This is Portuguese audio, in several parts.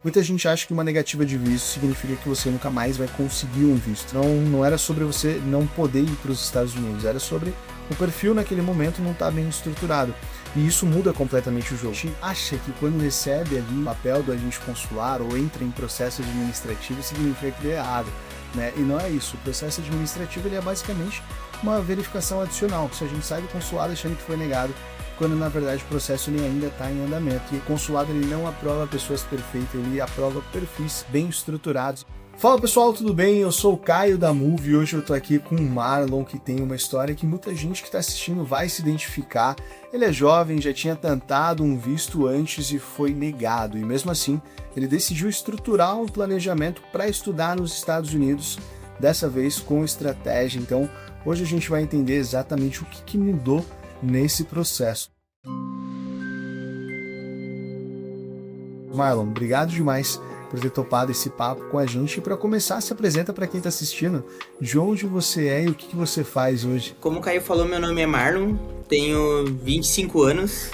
Muita gente acha que uma negativa de visto significa que você nunca mais vai conseguir um visto. Não era sobre você não poder ir para os Estados Unidos, era sobre o perfil naquele momento não estar bem estruturado. E isso muda completamente o jogo. A gente acha que quando recebe ali o papel do agente consular ou entra em processo administrativo significa que deu errado, né? E não é isso. O processo administrativo ele é basicamente uma verificação adicional. Se a gente sai do consulado achando que foi negado, quando na verdade o processo ele ainda está em andamento. E o consulado ele não aprova pessoas perfeitas, ele aprova perfis bem estruturados. Fala pessoal, tudo bem? Eu sou o Caio da Move e hoje eu tô aqui com o Marlon, que tem uma história que muita gente que está assistindo vai se identificar. Ele é jovem, já tinha tentado um visto antes e foi negado, e mesmo assim ele decidiu estruturar um planejamento para estudar nos Estados Unidos, dessa vez com estratégia. Então hoje a gente vai entender exatamente o que mudou nesse processo. Marlon, obrigado demais por ter topado esse papo com a gente. E para começar, se apresenta para quem está assistindo, de onde você é e o que você faz hoje. Como o Caio falou, meu nome é Marlon, tenho 25 anos,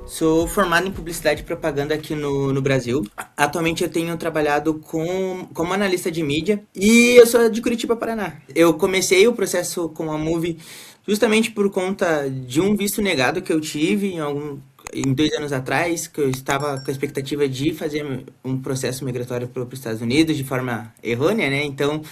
sou formado em publicidade e propaganda aqui no Brasil. Atualmente eu tenho trabalhado como analista de mídia e eu sou de Curitiba, Paraná. Eu comecei o processo com a Move justamente por conta de um visto negado que eu tive em 2 anos atrás, que eu estava com a expectativa de fazer um processo migratório para os Estados Unidos de forma errônea, né? Então,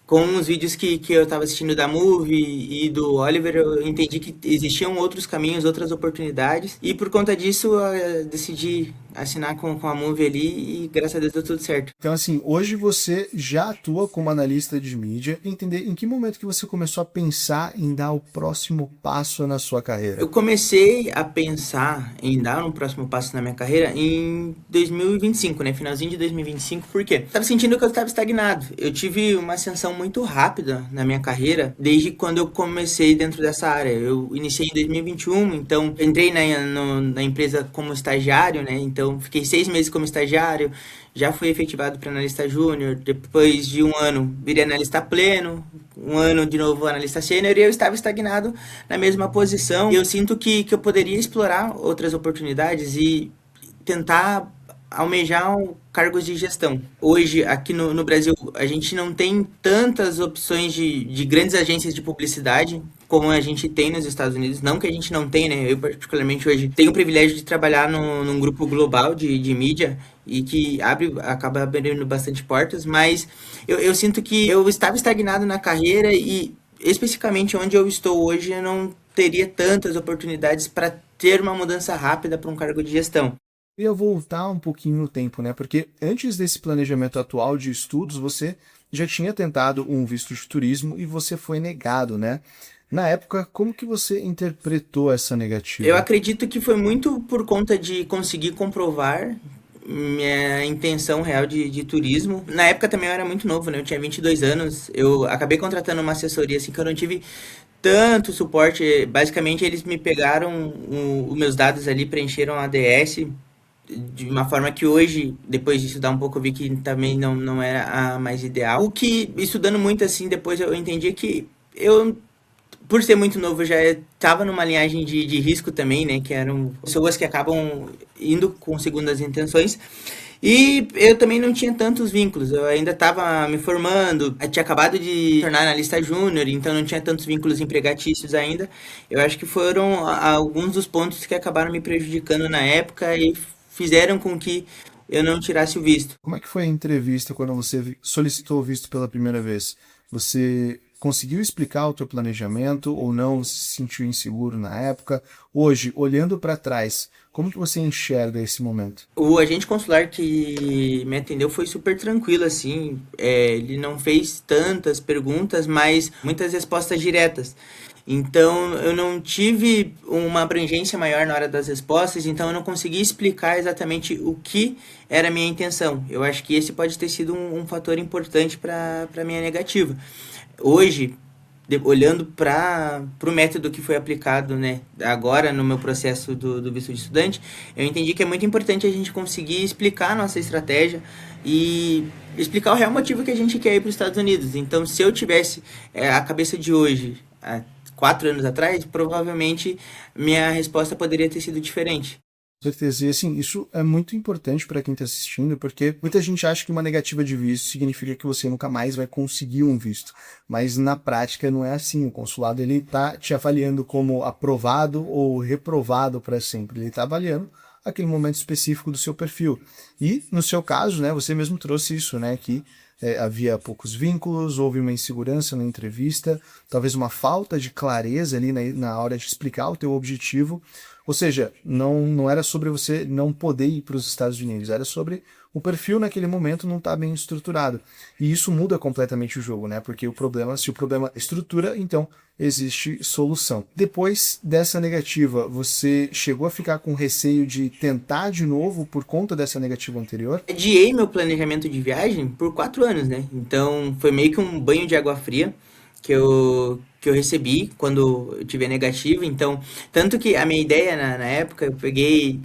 com os vídeos que eu estava assistindo da Move e do Oliver, eu entendi que existiam outros caminhos, outras oportunidades. E por conta disso, eu decidi assinar com a Move ali e graças a Deus deu tudo certo. Então assim, hoje você já atua como analista de mídia. Entender em que momento que você começou a pensar em dar o próximo passo na sua carreira? Eu comecei a pensar em dar um próximo passo na minha carreira em 2025, né? Finalzinho de 2025, por quê? Eu tava sentindo que eu estava estagnado. Eu tive uma ascensão muito rápida na minha carreira desde quando eu comecei dentro dessa área. Eu iniciei em 2021, então entrei na empresa como estagiário, né? Então fiquei 6 meses como estagiário, já fui efetivado para analista júnior, depois de 1 ano virei analista pleno, 1 ano de novo analista sênior e eu estava estagnado na mesma posição. E eu sinto que eu poderia explorar outras oportunidades e tentar almejar cargos de gestão. Hoje, aqui no Brasil, a gente não tem tantas opções de grandes agências de publicidade como a gente tem nos Estados Unidos. Não que a gente não tenha, né? Eu, particularmente, hoje tenho o privilégio de trabalhar num grupo global de mídia e que acaba abrindo bastante portas, mas eu sinto que eu estava estagnado na carreira e, especificamente onde eu estou hoje, eu não teria tantas oportunidades para ter uma mudança rápida para um cargo de gestão. Eu ia voltar um pouquinho no tempo, né? Porque antes desse planejamento atual de estudos, você já tinha tentado um visto de turismo e você foi negado, né? Na época, como que você interpretou essa negativa? Eu acredito que foi muito por conta de conseguir comprovar minha intenção real de turismo. Na época também eu era muito novo, né? Eu tinha 22 anos. Eu acabei contratando uma assessoria assim que eu não tive tanto suporte. Basicamente eles me pegaram os meus dados ali, preencheram a ADS de uma forma que hoje, depois de estudar um pouco, eu vi que também não era a mais ideal. O que, estudando muito assim, depois eu entendi que eu, por ser muito novo, já estava numa linhagem de risco também, né? Que eram pessoas que acabam indo com segundas intenções. E eu também não tinha tantos vínculos, eu ainda estava me formando, eu tinha acabado de tornar analista júnior, então não tinha tantos vínculos empregatícios ainda. Eu acho que foram alguns dos pontos que acabaram me prejudicando na época e fizeram com que eu não tirasse o visto. Como é que foi a entrevista quando você solicitou o visto pela primeira vez? Você conseguiu explicar o teu planejamento ou não se sentiu inseguro na época? Hoje, olhando para trás, como que você enxerga esse momento? O agente consular que me atendeu foi super tranquilo, assim. Ele não fez tantas perguntas, mas muitas respostas diretas. Então, eu não tive uma abrangência maior na hora das respostas, então eu não consegui explicar exatamente o que era a minha intenção. Eu acho que esse pode ter sido um fator importante para a minha negativa. Hoje, olhando para o método que foi aplicado, né, agora no meu processo do visto de estudante, eu entendi que é muito importante a gente conseguir explicar a nossa estratégia e explicar o real motivo que a gente quer ir para os Estados Unidos. Então, se eu tivesse a cabeça de hoje, 4 anos atrás, provavelmente minha resposta poderia ter sido diferente. Certeza. E assim, isso é muito importante para quem está assistindo, porque muita gente acha que uma negativa de visto significa que você nunca mais vai conseguir um visto. Mas na prática não é assim. O consulado ele está te avaliando como aprovado ou reprovado para sempre. Ele está avaliando aquele momento específico do seu perfil. E no seu caso, né, você mesmo trouxe isso, né, que havia poucos vínculos, houve uma insegurança na entrevista, talvez uma falta de clareza ali na hora de explicar o teu objetivo. Ou seja, não era sobre você não poder ir para os Estados Unidos, era sobre o perfil naquele momento não estar bem estruturado. E isso muda completamente o jogo, né? Porque se o problema é estrutura, então existe solução. Depois dessa negativa, você chegou a ficar com receio de tentar de novo por conta dessa negativa anterior? Adiei meu planejamento de viagem por 4 anos, né? Então foi meio que um banho de água fria que eu recebi quando eu tive a negativa. Então, tanto que a minha ideia na época, eu peguei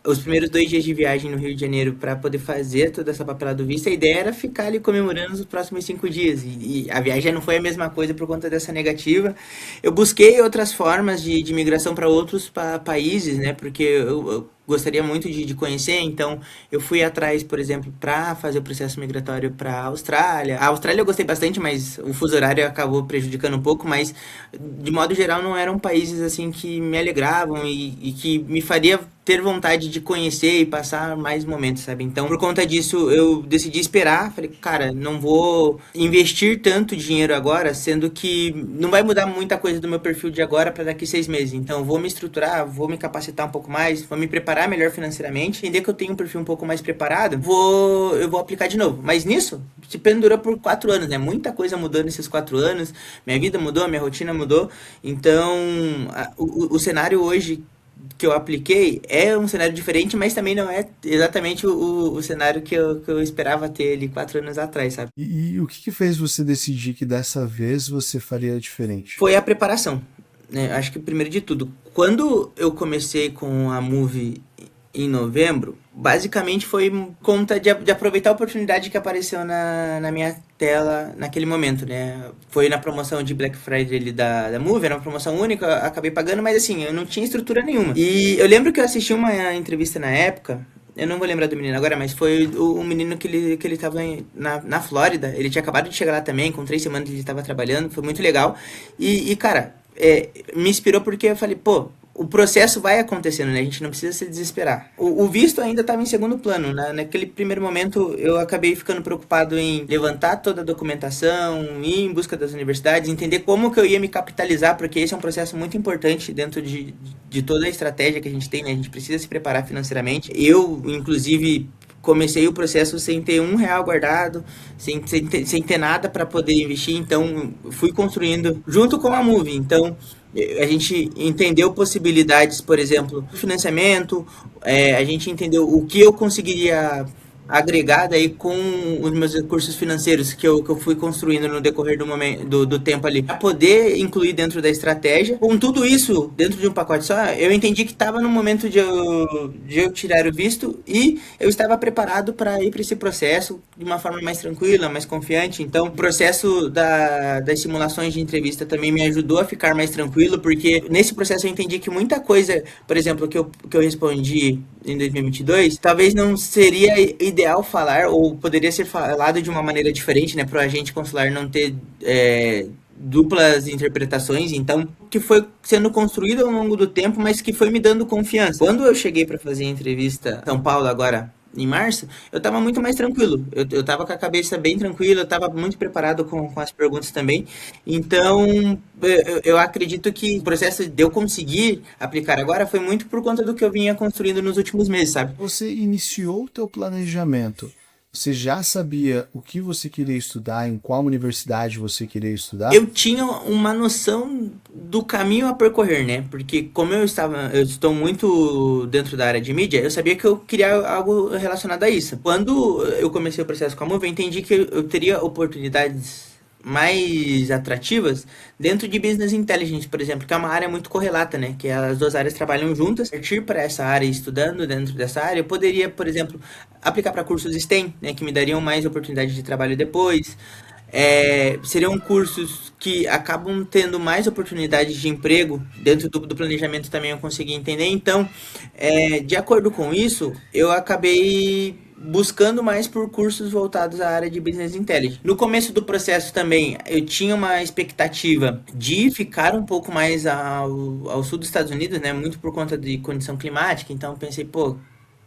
os primeiros 2 dias de viagem no Rio de Janeiro para poder fazer toda essa papelada do visto. A ideia era ficar ali comemorando os próximos 5 dias. E a viagem não foi a mesma coisa por conta dessa negativa. Eu busquei outras formas de migração para outros países, né? Porque eu gostaria muito de conhecer, então eu fui atrás, por exemplo, para fazer o processo migratório para a Austrália. A Austrália eu gostei bastante, mas o fuso horário acabou prejudicando um pouco, mas de modo geral não eram países assim que me alegravam e que me faria ter vontade de conhecer e passar mais momentos, sabe? Então, por conta disso, eu decidi esperar. Falei, cara, não vou investir tanto dinheiro agora, sendo que não vai mudar muita coisa do meu perfil de agora para daqui 6 meses. Então, vou me estruturar, vou me capacitar um pouco mais, vou me preparar melhor financeiramente, entender que eu tenho um perfil um pouco mais preparado, eu vou aplicar de novo. Mas nisso, se pendurou por 4 anos, né? Muita coisa mudou nesses 4 anos, minha vida mudou, minha rotina mudou. Então, o cenário hoje que eu apliquei é um cenário diferente, mas também não é exatamente o cenário que eu esperava ter ali 4 anos atrás, sabe? E o que fez você decidir que dessa vez você faria diferente? Foi a preparação, né? Acho que primeiro de tudo, quando eu comecei com a Move em novembro, basicamente foi conta de aproveitar a oportunidade que apareceu na minha tela naquele momento, né? Foi na promoção de Black Friday ali da Move, era uma promoção única, acabei pagando, mas assim, eu não tinha estrutura nenhuma. E eu lembro que eu assisti uma entrevista na época, eu não vou lembrar do menino agora, mas foi o menino que ele tava na Flórida, ele tinha acabado de chegar lá também, com 3 semanas ele estava trabalhando, foi muito legal. Cara, me inspirou porque eu falei, pô, o processo vai acontecendo, né? A gente não precisa se desesperar. O visto ainda estava em segundo plano, né? Naquele primeiro momento eu acabei ficando preocupado em levantar toda a documentação, ir em busca das universidades, entender como que eu ia me capitalizar, porque esse é um processo muito importante dentro de toda a estratégia que a gente tem, né? A gente precisa se preparar financeiramente. Eu, inclusive, comecei o processo sem ter R$ 1 guardado, sem ter nada para poder investir, então fui construindo junto com a Move. Então a gente entendeu possibilidades, por exemplo, do financiamento, a gente entendeu o que eu conseguiria agregar daí com os meus recursos financeiros que eu fui construindo no decorrer do momento do tempo ali, para poder incluir dentro da estratégia. Com tudo isso dentro de um pacote só, eu entendi que estava no momento de eu tirar o visto e eu estava preparado para ir para esse processo de uma forma mais tranquila, mais confiante. Então, o processo das simulações de entrevista também me ajudou a ficar mais tranquilo, porque nesse processo eu entendi que muita coisa, por exemplo, que eu respondi em 2022, talvez não seria ideal falar, ou poderia ser falado de uma maneira diferente, né, para o agente consular não ter duplas interpretações. Então, que foi sendo construído ao longo do tempo, mas que foi me dando confiança. Quando eu cheguei para fazer a entrevista em São Paulo agora, em março, eu tava muito mais tranquilo. Eu tava com a cabeça bem tranquila, eu tava muito preparado com as perguntas também. Então, eu acredito que o processo de eu conseguir aplicar agora foi muito por conta do que eu vinha construindo nos últimos meses, sabe? Você iniciou o teu planejamento. Você já sabia o que você queria estudar, em qual universidade você queria estudar? Eu tinha uma noção do caminho a percorrer, né? Porque como eu estou muito dentro da área de mídia, eu sabia que eu queria algo relacionado a isso. Quando eu comecei o processo com a Move, eu entendi que eu teria oportunidades mais atrativas dentro de Business Intelligence, por exemplo, que é uma área muito correlata, né? Que as duas áreas trabalham juntas. Partir para essa área, estudando dentro dessa área, eu poderia, por exemplo, aplicar para cursos STEM, né? Que me dariam mais oportunidade de trabalho depois. Seriam cursos que acabam tendo mais oportunidades de emprego dentro do planejamento também eu consegui entender. Então, de acordo com isso, eu acabei buscando mais por cursos voltados à área de Business Intelligence. No começo do processo também, eu tinha uma expectativa de ficar um pouco mais ao sul dos Estados Unidos, né? Muito por conta de condição climática. Então, pensei, pô,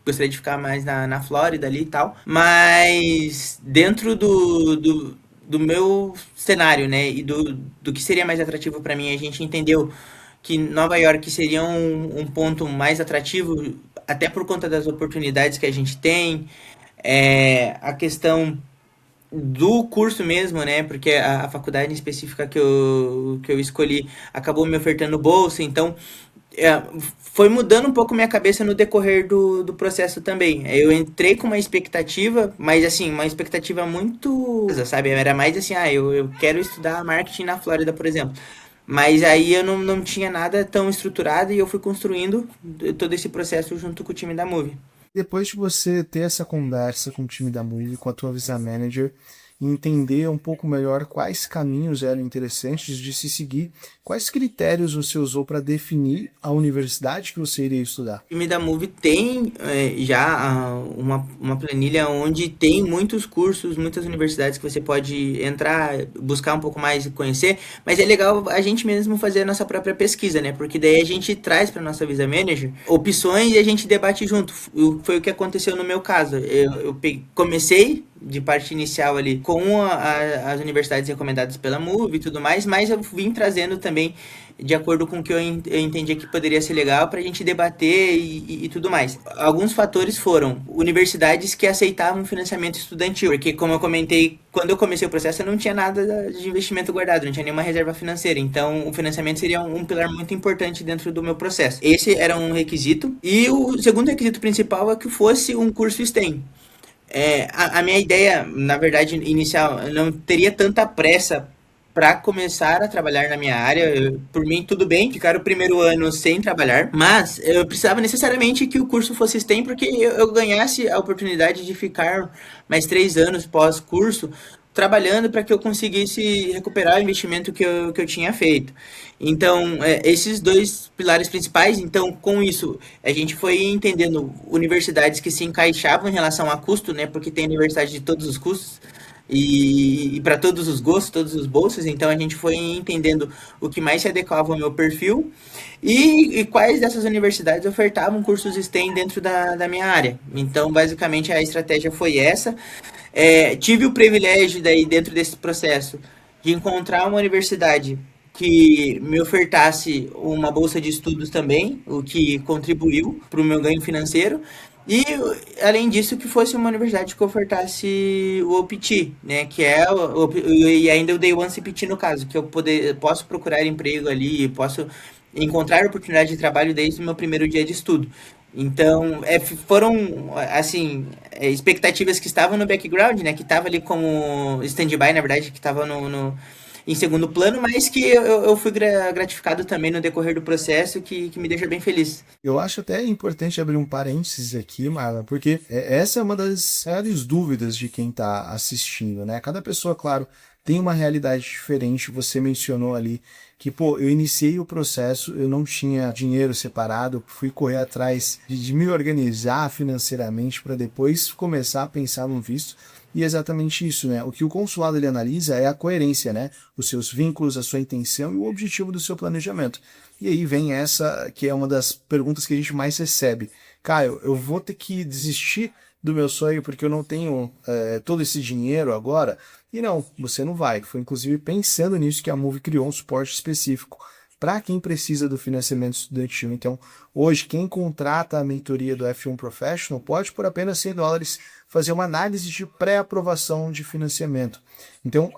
gostaria de ficar mais na Flórida ali e tal. Mas dentro do meu cenário, né, e do que seria mais atrativo para mim, a gente entendeu que Nova York seria um ponto mais atrativo, até por conta das oportunidades que a gente tem, a questão do curso mesmo, né? Porque a faculdade específica que eu escolhi acabou me ofertando bolsa, então é, foi mudando um pouco minha cabeça no decorrer do processo também. Eu entrei com uma expectativa, mas assim, uma expectativa muito, sabe? Era mais assim, eu quero estudar marketing na Flórida, por exemplo. Mas aí eu não tinha nada tão estruturado e eu fui construindo todo esse processo junto com o time da Move. Depois de você ter essa conversa com o time da Move, com a tua Visa Manager, e entender um pouco melhor quais caminhos eram interessantes de se seguir, quais critérios você usou para definir a universidade que você iria estudar? O time da Move tem já uma planilha onde tem muitos cursos, muitas universidades que você pode entrar, buscar um pouco mais e conhecer, mas é legal a gente mesmo fazer a nossa própria pesquisa, né? Porque daí a gente traz para nossa Visa Manager opções e a gente debate junto. Foi o que aconteceu no meu caso. Comecei de parte inicial ali com as universidades recomendadas pela MUV e tudo mais, mas eu vim trazendo também de acordo com o que eu entendia que poderia ser legal para a gente debater e tudo mais. Alguns fatores foram universidades que aceitavam financiamento estudantil, porque como eu comentei, quando eu comecei o processo eu não tinha nada de investimento guardado, não tinha nenhuma reserva financeira, então o financiamento seria um pilar muito importante dentro do meu processo. Esse era um requisito, e o segundo requisito principal é que fosse um curso STEM. A minha ideia, na verdade, inicial, eu não teria tanta pressa para começar a trabalhar na minha área. Por mim, tudo bem ficar o primeiro ano sem trabalhar, mas eu precisava necessariamente que o curso fosse STEM, porque eu ganhasse a oportunidade de ficar mais 3 anos pós-curso trabalhando para que eu conseguisse recuperar o investimento que eu tinha feito. Então, esses dois pilares principais, então, com isso, a gente foi entendendo universidades que se encaixavam em relação a custo, né? Porque tem universidade de todos os custos e para todos os gostos, todos os bolsos, então a gente foi entendendo o que mais se adequava ao meu perfil e quais dessas universidades ofertavam cursos STEM dentro da minha área. Então, basicamente, a estratégia foi essa. Tive o privilégio daí dentro desse processo de encontrar uma universidade que me ofertasse uma bolsa de estudos também, o que contribuiu para o meu ganho financeiro. E, além disso, que fosse uma universidade que ofertasse o OPT, né? Que é e ainda o Day One CPT no caso, que posso procurar emprego ali, posso encontrar oportunidade de trabalho desde o meu primeiro dia de estudo. Então, foram, assim, expectativas que estavam no background, né? Que estava ali como stand-by, na verdade, que estava em segundo plano, mas que eu fui gratificado também no decorrer do processo, que me deixa bem feliz. Eu acho até importante abrir um parênteses aqui, Marlon, porque essa é uma das maiores dúvidas de quem está assistindo, né? Cada pessoa, claro, tem uma realidade diferente. Você mencionou ali que, pô, eu iniciei o processo, eu não tinha dinheiro separado, fui correr atrás de me organizar financeiramente para depois começar a pensar no visto. E é exatamente isso, né? O que o consulado ele analisa é a coerência, né? Os seus vínculos, a sua intenção e o objetivo do seu planejamento. E aí vem essa, que é uma das perguntas que a gente mais recebe. Caio, eu vou ter que desistir do meu sonho porque eu não tenho todo esse dinheiro agora? E não, você não vai. Foi inclusive pensando nisso que a Move criou um suporte específico para quem precisa do financiamento estudantil. Então, hoje, quem contrata a mentoria do F1 Professional pode, por apenas $100, fazer uma análise de pré-aprovação de financiamento. Então,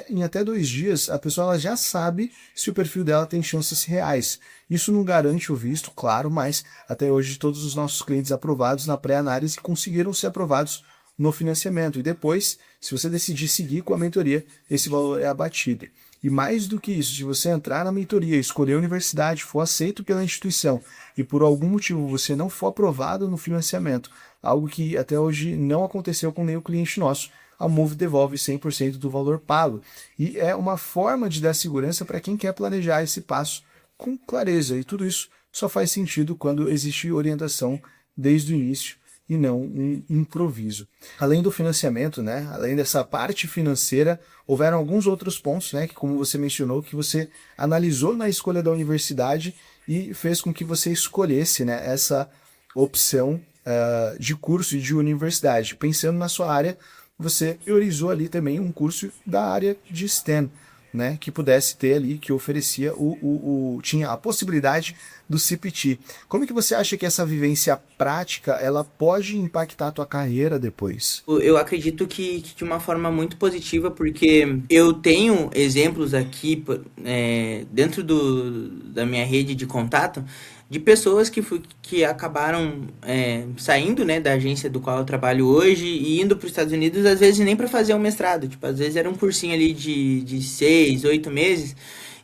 em até 2 dias, a pessoa ela já sabe se o perfil dela tem chances reais. Isso não garante o visto, claro, mas até hoje todos os nossos clientes aprovados na pré-análise conseguiram ser aprovados no financiamento. E depois, se você decidir seguir com a mentoria, esse valor é abatido. E mais do que isso, se você entrar na mentoria, escolher a universidade, for aceito pela instituição e por algum motivo você não for aprovado no financiamento, algo que até hoje não aconteceu com nenhum cliente nosso, a Move devolve 100% do valor pago. E é uma forma de dar segurança para quem quer planejar esse passo com clareza. E tudo isso só faz sentido quando existe orientação desde o início e não um improviso. Além do financiamento, né, além dessa parte financeira, houveram alguns outros pontos, né, que como você mencionou, que você analisou na escolha da universidade e fez com que você escolhesse, né, essa opção de curso e de universidade. Pensando na sua área, você priorizou ali também um curso da área de STEM, né, que pudesse ter ali, que oferecia tinha a possibilidade do CPT. Como que você acha que essa vivência prática ela pode impactar a tua carreira depois? Eu acredito que de uma forma muito positiva, porque eu tenho exemplos aqui dentro da minha rede de contato de pessoas que acabaram saindo, né, da agência do qual eu trabalho hoje e indo para os Estados Unidos, às vezes nem para fazer um mestrado, tipo, às vezes era um cursinho ali de 6, 8 meses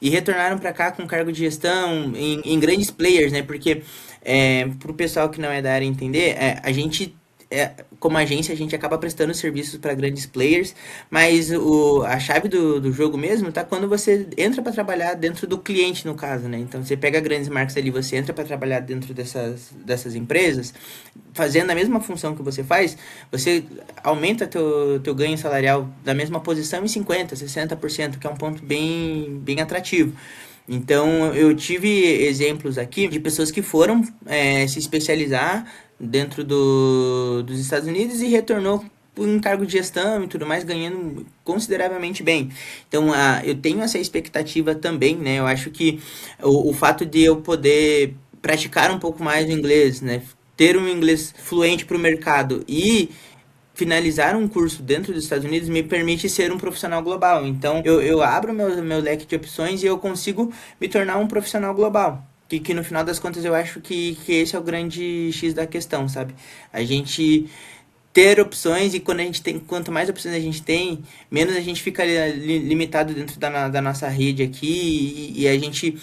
e retornaram para cá com cargo de gestão em grandes players, né, porque para o pessoal que não é da área entender, a gente como agência, a gente acaba prestando serviços para grandes players, mas a chave do jogo mesmo tá quando você entra para trabalhar dentro do cliente, no caso, né? Então, você pega grandes marcas ali, você entra para trabalhar dentro dessas empresas, fazendo a mesma função que você faz, você aumenta teu ganho salarial da mesma posição em 50%, 60%, que é um ponto bem, bem atrativo. Então, eu tive exemplos aqui de pessoas que foram se especializar dentro dos Estados Unidos e retornou por um cargo de gestão e tudo mais, ganhando consideravelmente bem. Então, eu tenho essa expectativa também, né? Eu acho que o fato de eu poder praticar um pouco mais o inglês, né? Ter um inglês fluente para o mercado e finalizar um curso dentro dos Estados Unidos me permite ser um profissional global. Então, eu abro meu leque de opções e eu consigo me tornar um profissional global. Que no final das contas eu acho que esse é o grande X da questão, sabe? A gente ter opções e quanto mais opções a gente tem, menos a gente fica limitado dentro da nossa rede aqui e a gente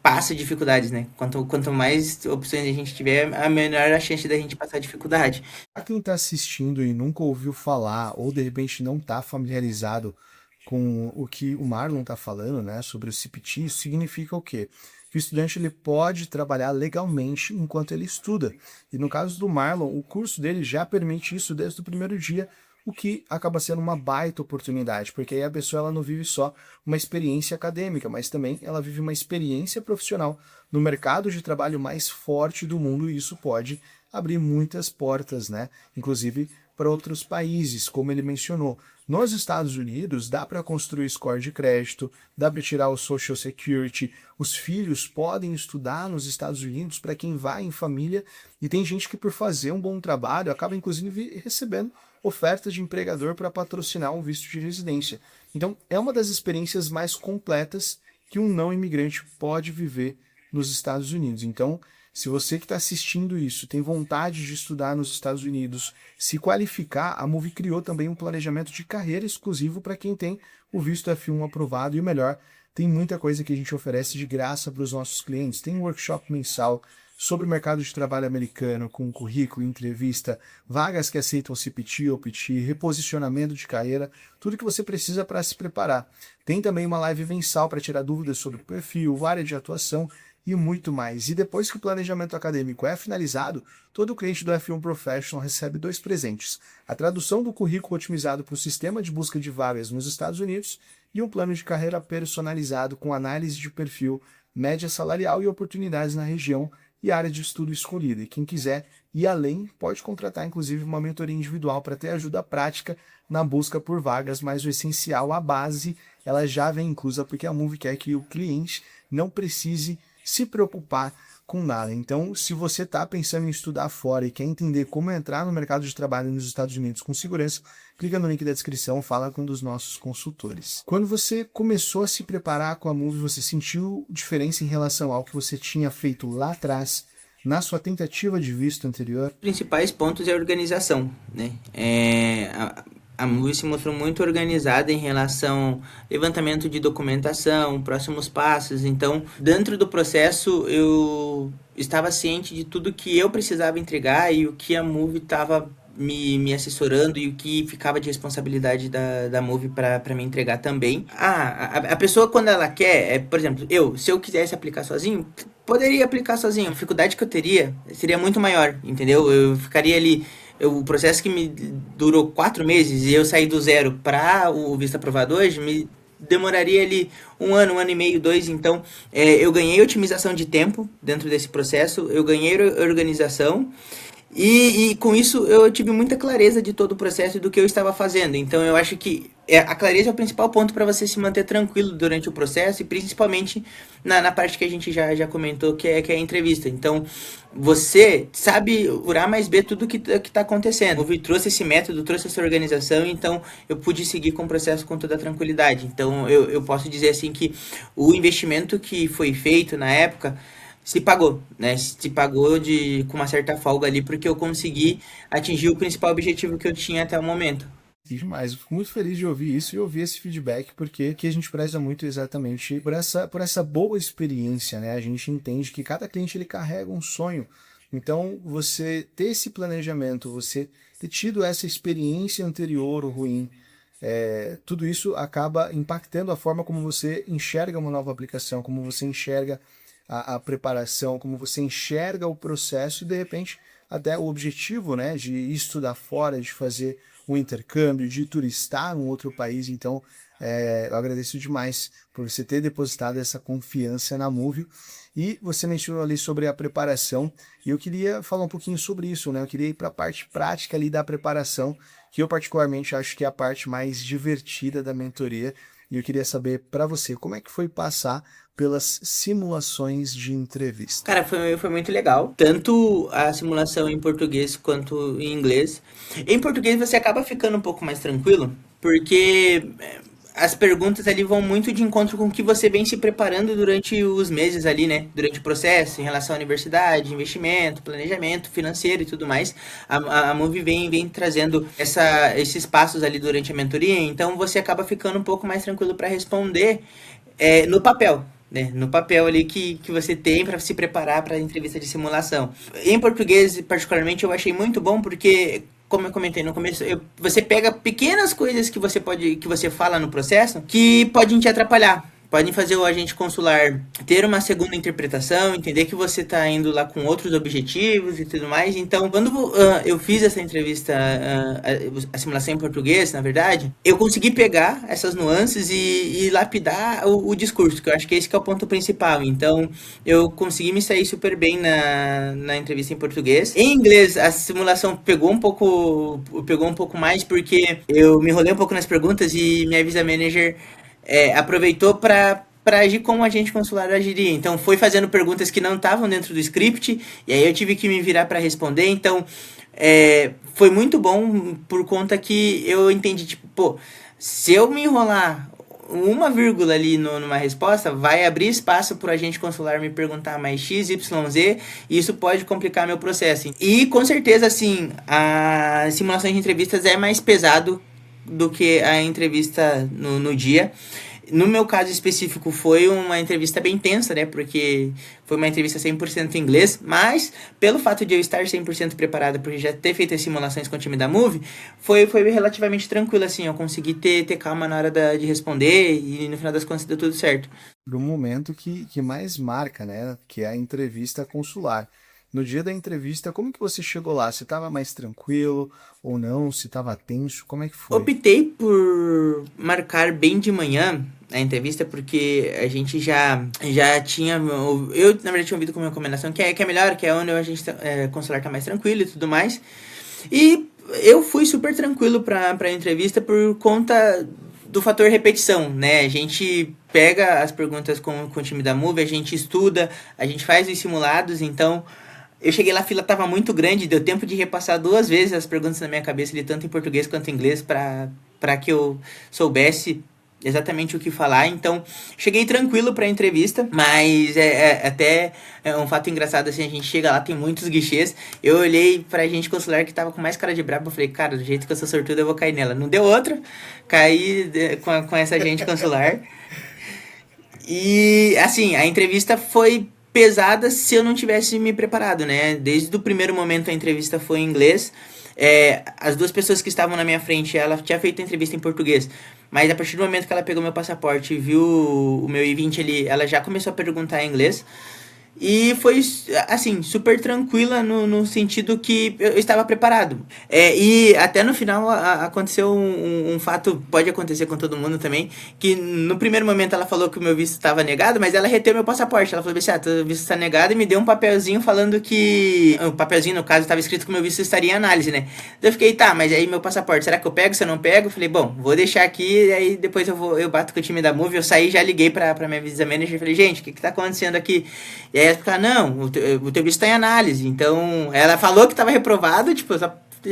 passa dificuldades, né? Quanto mais opções a gente tiver, a menor a chance da gente passar dificuldade. Para quem está assistindo e nunca ouviu falar, ou de repente não está familiarizado com o que o Marlon está falando, né, sobre o CPT, isso significa o quê? Que o estudante ele pode trabalhar legalmente enquanto ele estuda. E no caso do Marlon, o curso dele já permite isso desde o primeiro dia, o que acaba sendo uma baita oportunidade, porque aí a pessoa ela não vive só uma experiência acadêmica, mas também ela vive uma experiência profissional no mercado de trabalho mais forte do mundo, e isso pode abrir muitas portas, né? Inclusive para outros países, como ele mencionou. Nos Estados Unidos, dá para construir score de crédito, dá para tirar o Social Security, os filhos podem estudar nos Estados Unidos para quem vai em família, e tem gente que por fazer um bom trabalho acaba inclusive recebendo ofertas de empregador para patrocinar um visto de residência. Então, é uma das experiências mais completas que um não imigrante pode viver nos Estados Unidos. Então, se você que está assistindo isso tem vontade de estudar nos Estados Unidos, se qualificar, a Move criou também um planejamento de carreira exclusivo para quem tem o visto F1 aprovado, e o melhor, tem muita coisa que a gente oferece de graça para os nossos clientes. Tem um workshop mensal sobre o mercado de trabalho americano, com currículo, entrevista, vagas que aceitam CPT, OPT, reposicionamento de carreira, tudo que você precisa para se preparar. Tem também uma live mensal para tirar dúvidas sobre o perfil, área de atuação e muito mais. E depois que o planejamento acadêmico é finalizado, todo cliente do F1 Professional recebe 2 presentes: a tradução do currículo otimizado para o sistema de busca de vagas nos Estados Unidos e um plano de carreira personalizado com análise de perfil, média salarial e oportunidades na região e área de estudo escolhida. E quem quiser ir além, pode contratar inclusive uma mentoria individual para ter ajuda prática na busca por vagas, mas o essencial, a base, ela já vem inclusa, porque a Move quer que o cliente não precise se preocupar com nada. Então, se você está pensando em estudar fora e quer entender como entrar no mercado de trabalho nos Estados Unidos com segurança, clica no link da descrição, fala com um dos nossos consultores. Quando você começou a se preparar com a Move, você sentiu diferença em relação ao que você tinha feito lá atrás, na sua tentativa de visto anterior? Os principais pontos é a organização, né? A Movie se mostrou muito organizada em relação ao levantamento de documentação, próximos passos. Então, dentro do processo, eu estava ciente de tudo que eu precisava entregar e o que a Movie estava me assessorando e o que ficava de responsabilidade da Movie para me entregar também. A pessoa, quando ela quer, por exemplo, se eu quisesse aplicar sozinho, poderia aplicar sozinho. A dificuldade que eu teria seria muito maior, entendeu? Eu ficaria ali. O processo que me durou 4 meses e eu saí do zero para o visto aprovado hoje, me demoraria ali um ano e meio, dois. Então, eu ganhei otimização de tempo dentro desse processo, eu ganhei organização e com isso eu tive muita clareza de todo o processo e do que eu estava fazendo. Então eu acho que a clareza é o principal ponto para você se manter tranquilo durante o processo e principalmente na parte que a gente já comentou, que é a entrevista. Então você sabe por A mais B tudo que está acontecendo. O Vi trouxe esse método, trouxe essa organização, então eu pude seguir com o processo com toda tranquilidade. Então eu posso dizer assim que o investimento que foi feito na época se pagou, né? Se pagou com uma certa folga ali, porque eu consegui atingir o principal objetivo que eu tinha até o momento. Demais, eu fico muito feliz de ouvir isso e ouvir esse feedback, porque que a gente preza muito exatamente por essa boa experiência, né? A gente entende que cada cliente ele carrega um sonho. Então, você ter esse planejamento, você ter tido essa experiência anterior ruim, tudo isso acaba impactando a forma como você enxerga uma nova aplicação, como você enxerga a preparação, como você enxerga o processo e, de repente, até o objetivo, né, de estudar fora, de fazer um intercâmbio, de turistar em outro país. Então, eu agradeço demais por você ter depositado essa confiança na Movie. E você mencionou ali sobre a preparação, e eu queria falar um pouquinho sobre isso, né? Eu queria ir para a parte prática ali da preparação, que eu particularmente acho que é a parte mais divertida da mentoria, e eu queria saber para você, como é que foi passar pelas simulações de entrevista? Cara, foi muito legal. Tanto a simulação em português quanto em inglês. Em português você acaba ficando um pouco mais tranquilo, porque as perguntas ali vão muito de encontro com o que você vem se preparando durante os meses ali, né? Durante o processo, em relação à universidade, investimento, planejamento financeiro e tudo mais. A Move vem trazendo esses passos ali durante a mentoria, então você acaba ficando um pouco mais tranquilo para responder no papel. Né, no papel ali que você tem para se preparar para a entrevista de simulação. Em português, particularmente, eu achei muito bom porque, como eu comentei no começo, você pega pequenas coisas que você fala no processo que podem te atrapalhar. Podem fazer o agente consular ter uma segunda interpretação, entender que você está indo lá com outros objetivos e tudo mais. Então, quando eu fiz essa entrevista, a simulação em português, na verdade, eu consegui pegar essas nuances e lapidar o discurso, que eu acho que esse que é o ponto principal. Então, eu consegui me sair super bem na entrevista em português. Em inglês, a simulação pegou um pouco mais, porque eu me enrolei um pouco nas perguntas e minha visa manager aproveitou para agir como a agente consular agiria. Então, foi fazendo perguntas que não estavam dentro do script, e aí eu tive que me virar para responder. Então, foi muito bom por conta que eu entendi, tipo, pô, se eu me enrolar uma vírgula ali numa resposta, vai abrir espaço para o agente consular me perguntar mais X, Y, Z, e isso pode complicar meu processo. E, com certeza, assim, a simulação de entrevistas é mais pesado do que a entrevista no dia. No meu caso específico, foi uma entrevista bem tensa, né? Porque foi uma entrevista 100% em inglês, mas pelo fato de eu estar 100% preparado, por já ter feito as simulações com o time da Move, foi relativamente tranquilo, assim. Eu consegui ter calma na hora de responder e no final das contas deu tudo certo. Do momento que mais marca, né? Que é a entrevista consular. No dia da entrevista, como que você chegou lá? Você estava mais tranquilo ou não? Se estava tenso? Como é que foi? Optei por marcar bem de manhã a entrevista porque a gente já tinha... Eu, na verdade, tinha ouvido como recomendação que é melhor, que é onde a gente consular tá mais tranquilo e tudo mais. E eu fui super tranquilo para a entrevista por conta do fator repetição, né? A gente pega as perguntas com o time da Move, a gente estuda, a gente faz os simulados, então... Eu cheguei lá, a fila tava muito grande, deu tempo de repassar 2 vezes as perguntas na minha cabeça, tanto em português quanto em inglês, para que eu soubesse exatamente o que falar, então cheguei tranquilo pra entrevista, mas até é um fato engraçado assim, a gente chega lá, tem muitos guichês, eu olhei pra gente consular que tava com mais cara de brabo, eu falei, cara, do jeito que eu sou sortudo eu vou cair nela, não deu outra, caí com essa gente consular, e assim, a entrevista foi pesada se eu não tivesse me preparado, né? Desde o primeiro momento a entrevista foi em inglês. As duas pessoas que estavam na minha frente, ela tinha feito a entrevista em português. Mas a partir do momento que ela pegou meu passaporte e viu o meu I-20 ali, ela já começou a perguntar em inglês. E foi, assim, super tranquila no sentido que eu estava preparado. E até no final aconteceu um fato, pode acontecer com todo mundo também, que no primeiro momento ela falou que o meu visto estava negado, mas ela reteu meu passaporte. Ela falou assim, teu visto está negado, e me deu um papelzinho falando que... O papelzinho, no caso, estava escrito que o meu visto estaria em análise, né? Daí eu fiquei, tá, mas aí meu passaporte, será que eu pego, se eu não pego? Eu falei, bom, vou deixar aqui, e aí depois eu bato com o time da Move, eu saí, já liguei pra minha visa manager e falei, gente, o que tá acontecendo aqui? E aí ela falou, não, o teu visto está em análise. Então, ela falou que estava reprovado, tipo,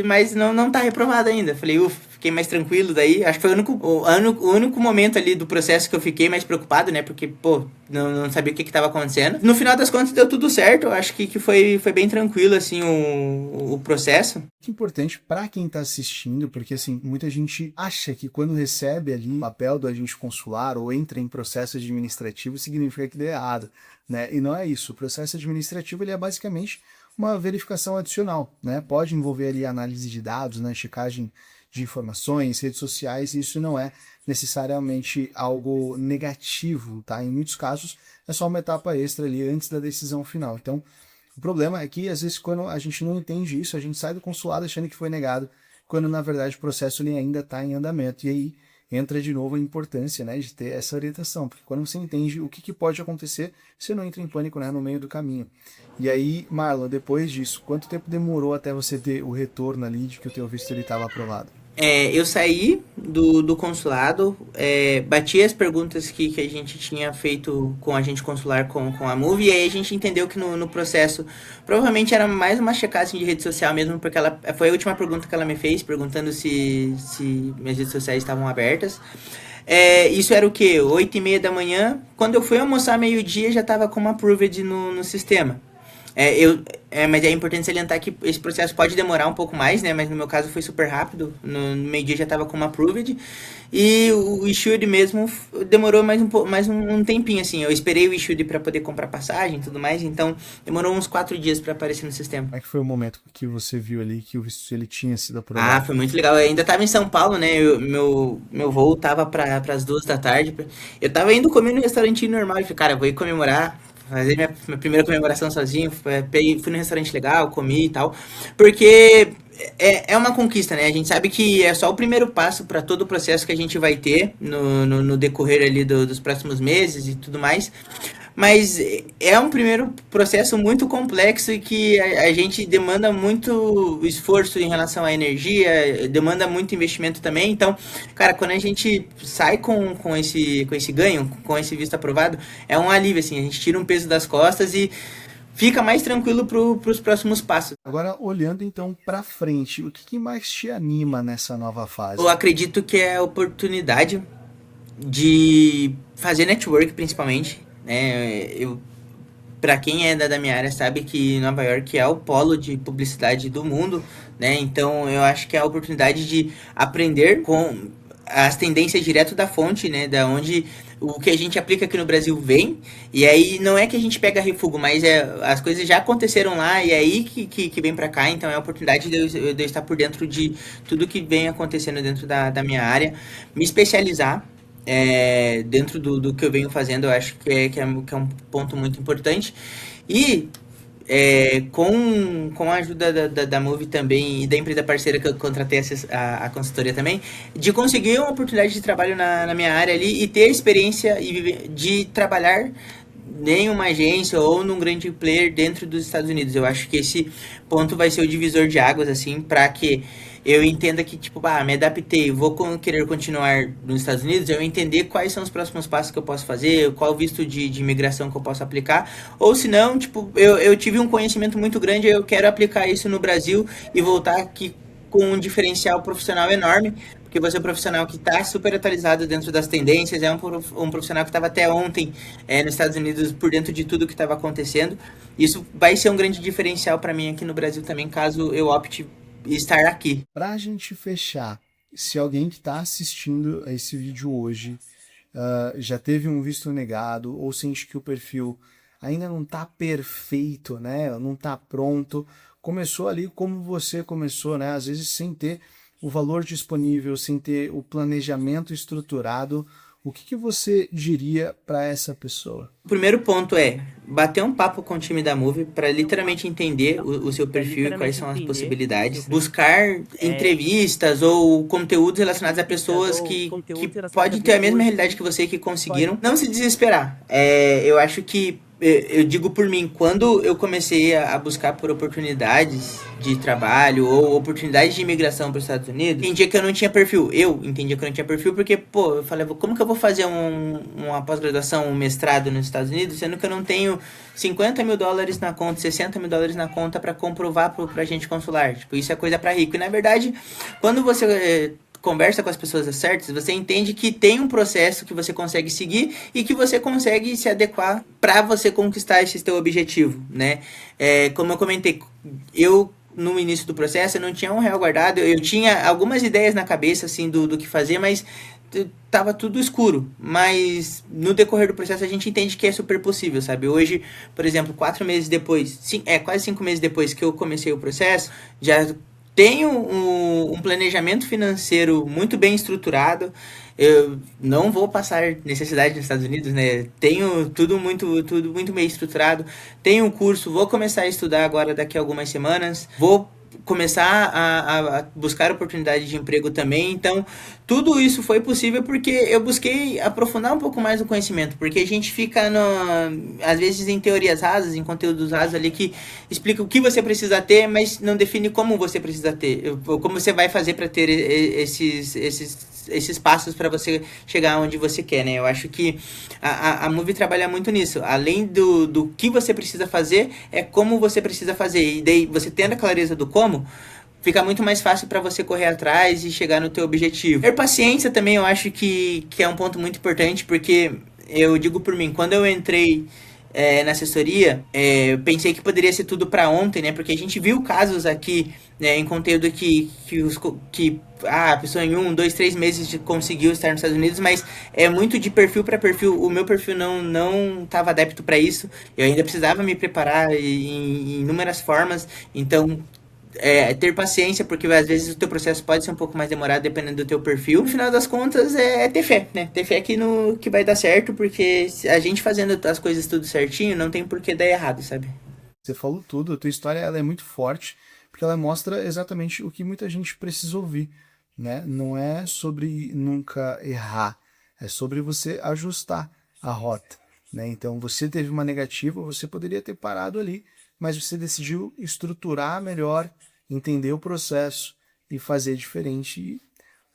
mas não tá reprovado ainda. Falei, fiquei mais tranquilo daí. Acho que foi o único momento ali do processo que eu fiquei mais preocupado, né? Porque, pô, não sabia o que estava acontecendo. No final das contas, deu tudo certo. Eu acho que foi bem tranquilo, assim, o processo. Que importante para quem está assistindo, porque, assim, muita gente acha que quando recebe ali o papel do agente consular ou entra em processo administrativo, significa que deu errado, né? E não é isso. O processo administrativo, ele é basicamente uma verificação adicional, né? Pode envolver ali análise de dados, né? Checagem de informações, redes sociais, e isso não é necessariamente algo negativo, tá? Em muitos casos é só uma etapa extra ali antes da decisão final. Então, o problema é que às vezes quando a gente não entende isso, a gente sai do consulado achando que foi negado, quando na verdade o processo ele ainda está em andamento. E aí entra de novo a importância, né, de ter essa orientação, porque quando você entende o que pode acontecer, você não entra em pânico, né, no meio do caminho. E aí, Marlon, depois disso, quanto tempo demorou até você ter o retorno ali de que o teu visto estava aprovado? Eu saí do consulado, bati as perguntas que a gente tinha feito com a gente consular com a Move, e aí a gente entendeu que no processo provavelmente era mais uma checagem de rede social mesmo, porque ela foi a última pergunta que ela me fez, perguntando se minhas redes sociais estavam abertas. Isso era o quê? 8h30 da manhã. Quando eu fui almoçar meio-dia, já estava como approved no sistema. Mas é importante salientar que esse processo pode demorar um pouco mais, né? Mas no meu caso foi super rápido. No meio-dia já estava como approved. E o issued mesmo demorou mais um tempinho, assim. Eu esperei o issued para poder comprar passagem e tudo mais. Então demorou uns 4 dias para aparecer no sistema. Como é que foi o momento que você viu ali que o visto ele tinha sido aprovado? Foi muito legal. Eu ainda estava em São Paulo, né? Meu voo tava para as 2 da tarde. Eu tava indo comer no restaurantinho normal. E falei, cara, eu vou ir comemorar. Fazer minha primeira comemoração sozinho, fui num restaurante legal, comi e tal, porque é uma conquista, né? A gente sabe que é só o primeiro passo para todo o processo que a gente vai ter no decorrer ali dos próximos meses e tudo mais. Mas é um primeiro processo muito complexo e que a gente demanda muito esforço em relação à energia, demanda muito investimento também. Então, cara, quando a gente sai com esse ganho, com esse visto aprovado, é um alívio, assim, a gente tira um peso das costas e fica mais tranquilo para os próximos passos. Agora, olhando então para frente, o que mais te anima nessa nova fase? Eu acredito que é a oportunidade de fazer network, principalmente, né? Para quem é da minha área sabe que Nova York é o polo de publicidade do mundo, né? Então eu acho que é a oportunidade de aprender com as tendências direto da fonte, né? Da onde o que a gente aplica aqui no Brasil vem, e aí não é que a gente pega refúgio, mas as coisas já aconteceram lá, e é aí que vem para cá, então é a oportunidade de eu estar por dentro de tudo que vem acontecendo dentro da minha área, me especializar, dentro do que eu venho fazendo. Eu acho que é um ponto muito importante. E com a ajuda da Move também e da empresa parceira que eu contratei a consultoria também, de conseguir uma oportunidade de trabalho na minha área ali e ter a experiência de trabalhar em uma agência ou num grande player dentro dos Estados Unidos. Eu acho que esse ponto vai ser o divisor de águas, assim, para que eu entenda que, tipo, me adaptei, vou querer continuar nos Estados Unidos, eu entender quais são os próximos passos que eu posso fazer, qual visto de imigração que eu posso aplicar, ou se não, tipo, eu tive um conhecimento muito grande, eu quero aplicar isso no Brasil e voltar aqui com um diferencial profissional enorme, porque você é um profissional que está super atualizado dentro das tendências, é um profissional que estava até ontem nos Estados Unidos por dentro de tudo que estava acontecendo. Isso vai ser um grande diferencial para mim aqui no Brasil também, caso eu opte estar aqui. Para a gente fechar, se alguém que está assistindo a esse vídeo hoje já teve um visto negado ou sente que o perfil ainda não está perfeito, né? Não está pronto, começou ali como você começou, né? Às vezes sem ter o valor disponível, sem ter o planejamento estruturado, o que você diria para essa pessoa? O primeiro ponto é bater um papo com o time da Move para literalmente entender o seu perfil e quais são as possibilidades. Buscar entrevistas ou conteúdos relacionados a pessoas que podem ter a mesma realidade que você, que conseguiram. Não se desesperar. Eu acho que eu digo por mim, quando eu comecei a buscar por oportunidades de trabalho ou oportunidades de imigração para os Estados Unidos, entendia que eu não tinha perfil. Eu entendia que eu não tinha perfil porque, eu falei, como que eu vou fazer uma pós-graduação, um mestrado nos Estados Unidos, sendo que eu não tenho $50 mil na conta, $60 mil na conta para comprovar para agente consular. Tipo, isso é coisa para rico. E, na verdade, quando você conversa com as pessoas certas, você entende que tem um processo que você consegue seguir e que você consegue se adequar para você conquistar esse teu objetivo, né? Como eu comentei, no início do processo eu não tinha R$1 guardado, eu tinha algumas ideias na cabeça assim do que fazer, mas tava tudo escuro. Mas no decorrer do processo a gente entende que é super possível, sabe? Hoje, por exemplo, 4 meses depois, quase 5 meses depois que eu comecei o processo, já tenho um planejamento financeiro muito bem estruturado. Eu não vou passar necessidade nos Estados Unidos, né? Tenho tudo muito bem estruturado. Tenho um curso, vou começar a estudar agora daqui a algumas semanas. Vou começar a buscar oportunidade de emprego também. Então, tudo isso foi possível porque eu busquei aprofundar um pouco mais o conhecimento, porque a gente fica, às vezes, em teorias rasas, em conteúdos rasos ali, que explica o que você precisa ter, mas não define como você precisa ter, ou como você vai fazer para ter esses passos para você chegar onde você quer, né? Eu acho que a Move trabalha muito nisso. Além do que você precisa fazer, é como você precisa fazer. E daí, você tendo a clareza do como, fica muito mais fácil para você correr atrás e chegar no teu objetivo. Ter paciência também eu acho que é um ponto muito importante, porque eu digo por mim, quando eu entrei na assessoria, eu pensei que poderia ser tudo para ontem, né? Porque a gente viu casos aqui, né, em conteúdo que a pessoa em 1, 2, 3 meses conseguiu estar nos Estados Unidos, mas é muito de perfil para perfil. O meu perfil não estava adepto para isso. Eu ainda precisava me preparar em inúmeras formas. Então, ter paciência, porque às vezes o teu processo pode ser um pouco mais demorado dependendo do teu perfil. No final das contas, é ter fé, né? Ter fé que vai dar certo, porque a gente fazendo as coisas tudo certinho, não tem por que dar errado, sabe? Você falou tudo, a tua história ela é muito forte, porque ela mostra exatamente o que muita gente precisa ouvir, né? Não é sobre nunca errar, é sobre você ajustar a rota, né? Então, você teve uma negativa, você poderia ter parado ali, mas você decidiu estruturar melhor, entender o processo e fazer diferente, e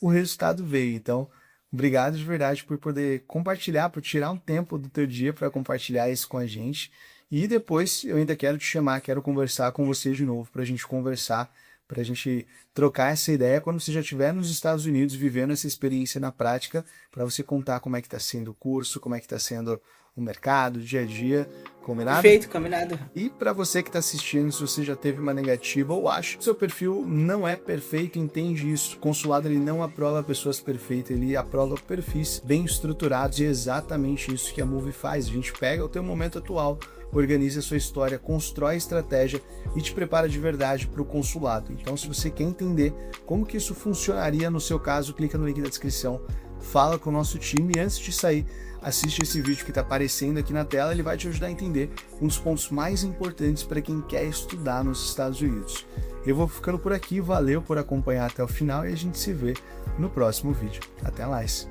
o resultado veio. Então, obrigado de verdade por poder compartilhar, por tirar um tempo do teu dia para compartilhar isso com a gente. E depois eu ainda quero te chamar, quero conversar com você de novo, para a gente conversar, para a gente trocar essa ideia quando você já estiver nos Estados Unidos, vivendo essa experiência na prática, para você contar como é que está sendo o curso, como é que está sendo o mercado, o dia a dia, combinado? Perfeito, combinado. E para você que está assistindo, se você já teve uma negativa ou acha que seu perfil não é perfeito, entende isso. O consulado ele não aprova pessoas perfeitas, ele aprova perfis bem estruturados, e é exatamente isso que a Move faz. A gente pega o teu momento atual, organiza a sua história, constrói estratégia e te prepara de verdade para o consulado. Então, se você quer entender como que isso funcionaria no seu caso, clica no link da descrição, fala com o nosso time e antes de sair, assiste esse vídeo que está aparecendo aqui na tela, ele vai te ajudar a entender um dos pontos mais importantes para quem quer estudar nos Estados Unidos. Eu vou ficando por aqui, valeu por acompanhar até o final e a gente se vê no próximo vídeo. Até mais!